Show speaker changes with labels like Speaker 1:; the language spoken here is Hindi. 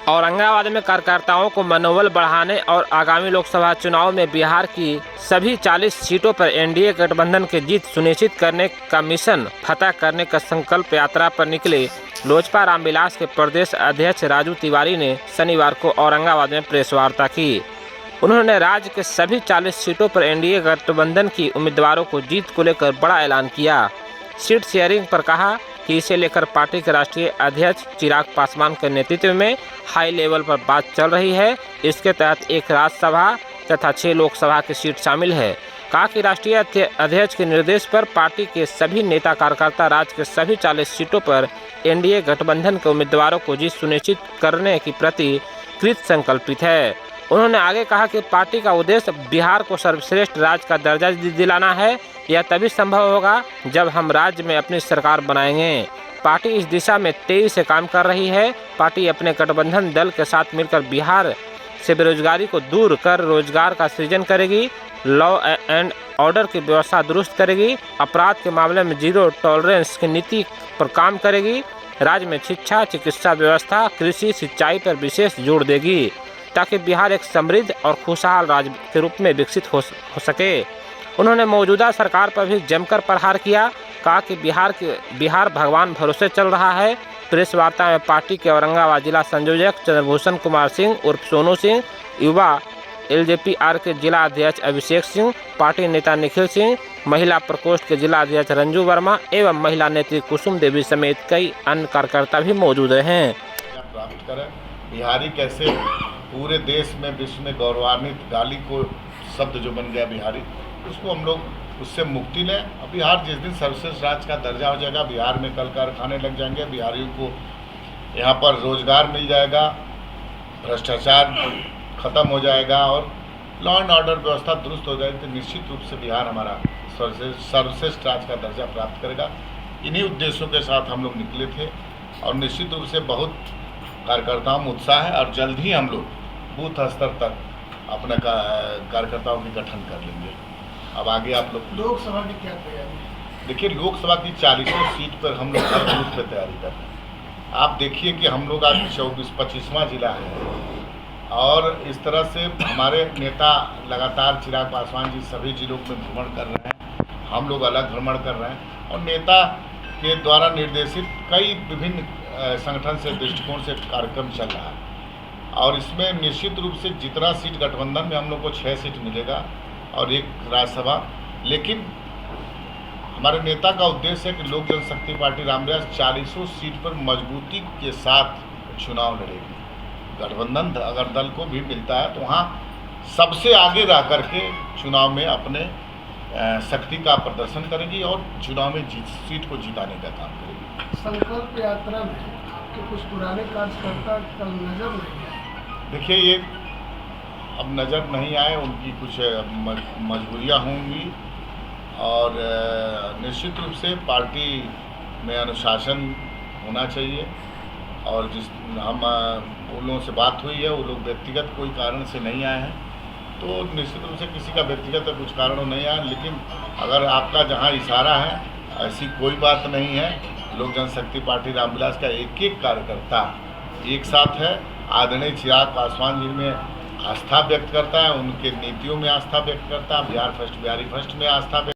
Speaker 1: औरंगाबाद में कार्यकर्ताओं को मनोबल बढ़ाने और आगामी लोकसभा चुनाव में बिहार की सभी 40 सीटों पर एनडीए गठबंधन की जीत सुनिश्चित करने का मिशन फतह करने का संकल्प यात्रा पर निकले लोजपा रामविलास के प्रदेश अध्यक्ष राजू तिवारी ने शनिवार को औरंगाबाद में प्रेस वार्ता की। उन्होंने राज्य के सभी 40 सीटों पर एनडीए गठबंधन की उम्मीदवारों को जीत को लेकर बड़ा ऐलान किया। सीट शेयरिंग पर कहा कि इसे लेकर पार्टी के राष्ट्रीय अध्यक्ष चिराग पासवान के नेतृत्व में हाई लेवल पर बात चल रही है। इसके तहत एक राज्यसभा तथा 6 लोकसभा की सीट शामिल है। कहा कि राष्ट्रीय अध्यक्ष के निर्देश पर पार्टी के सभी नेता कार्यकर्ता राज्य के सभी 40 सीटों पर एनडीए गठबंधन के उम्मीदवारों को जीत सुनिश्चित करने के प्रति कृत संकल्पित है। उन्होंने आगे कहा कि पार्टी का उद्देश्य बिहार को सर्वश्रेष्ठ राज्य का दर्जा दिलाना है। यह तभी संभव होगा जब हम राज्य में अपनी सरकार बनाएंगे। पार्टी इस दिशा में तेजी से काम कर रही है। पार्टी अपने गठबंधन दल के साथ मिलकर बिहार से बेरोजगारी को दूर कर रोजगार का सृजन करेगी, लॉ एंड ऑर्डर की व्यवस्था दुरुस्त करेगी, अपराध के मामले में जीरो टॉलरेंस की नीति पर काम करेगी, राज्य में शिक्षा, चिकित्सा व्यवस्था, कृषि, सिंचाई पर विशेष जोर देगी ताकि बिहार एक समृद्ध और खुशहाल राज्य के रूप में विकसित हो सके। उन्होंने मौजूदा सरकार पर भी जमकर प्रहार किया। कहा कि बिहार भगवान भरोसे चल रहा है। प्रेस वार्ता में पार्टी के औरंगाबाद जिला संयोजक चंद्रभूषण कुमार सिंह उर्फ सोनू सिंह, युवा एलजेपीआर के जिला अध्यक्ष अभिषेक सिंह, पार्टी नेता निखिल सिंह, महिला प्रकोष्ठ के जिला अध्यक्ष रंजू वर्मा एवं महिला नेत्री कुसुम देवी समेत कई अन्य कार्यकर्ता भी मौजूद हैं।
Speaker 2: प्राप्त करें बिहारी कैसे पूरे देश में विश्व में गौरवान्वित गाली को शब्द जो बन गया बिहारी, उसको हम लोग उससे मुक्ति लें। और बिहार जिस दिन सर्वश्रेष्ठ राज्य का दर्जा हो जाएगा, बिहार में कल कारखाने लग जाएंगे, बिहारियों को यहाँ पर रोजगार मिल जाएगा, भ्रष्टाचार खत्म हो जाएगा और लॉ एंड ऑर्डर व्यवस्था दुरुस्त हो जाएगी, तो निश्चित रूप से बिहार हमारा सर्वश्रेष्ठ राज्य का दर्जा प्राप्त करेगा। इन्हीं उद्देश्यों के साथ हम लोग निकले थे और निश्चित रूप से बहुत कार्यकर्ताओं में उत्साह है और जल्द ही हम लोग बूथ स्तर तक अपने कार्यकर्ताओं की गठन कर लेंगे। अब आगे आप लोग
Speaker 3: लोकसभा की क्या तैयारी?
Speaker 2: देखिए, लोकसभा की 40 सीट पर हम लोग हर बूथ पर तैयारी कर रहे हैं। आप देखिए कि हम लोग आज 25वां जिला है और इस तरह से हमारे नेता लगातार चिराग पासवान जी सभी जिलों में भ्रमण कर रहे हैं, हम लोग अलग भ्रमण कर रहे हैं और नेता के द्वारा निर्देशित कई विभिन्न संगठन से दृष्टिकोण से कार्यक्रम चल रहा है और इसमें निश्चित रूप से जितना सीट गठबंधन में हम लोग को 6 सीट मिलेगा और 1 राज्यसभा, लेकिन हमारे नेता का उद्देश्य है कि लोक जनशक्ति पार्टी रामविलास 40 सीट पर मजबूती के साथ चुनाव लड़ेगी। गठबंधन अगर दल को भी मिलता है तो वहाँ सबसे आगे रह करके चुनाव में अपने शक्ति का प्रदर्शन करेगी और चुनाव में सीट को जिताने का काम करेगी।
Speaker 3: संकल्प यात्रा में कि कुछ पुराने कार्यकर्ता कल नजर नहीं आए।
Speaker 2: देखिए, ये अब नज़र नहीं आए, उनकी कुछ मजबूरियां होंगी और निश्चित रूप से पार्टी में अनुशासन होना चाहिए और जिस हम उन लोगों से बात हुई है, वो लोग व्यक्तिगत कोई कारण से नहीं आए हैं, तो निश्चित रूप से किसी का व्यक्तिगत कुछ कारणों नहीं आया। लेकिन अगर आपका जहां इशारा है, ऐसी कोई बात नहीं है। लोक जनशक्ति पार्टी रामविलास का एक एक कार्यकर्ता एक साथ है। आदरणीय चिराग पासवान जी में आस्था व्यक्त करता है, उनके नीतियों में आस्था व्यक्त करता है, बिहारी फर्स्ट में आस्था व्यक्त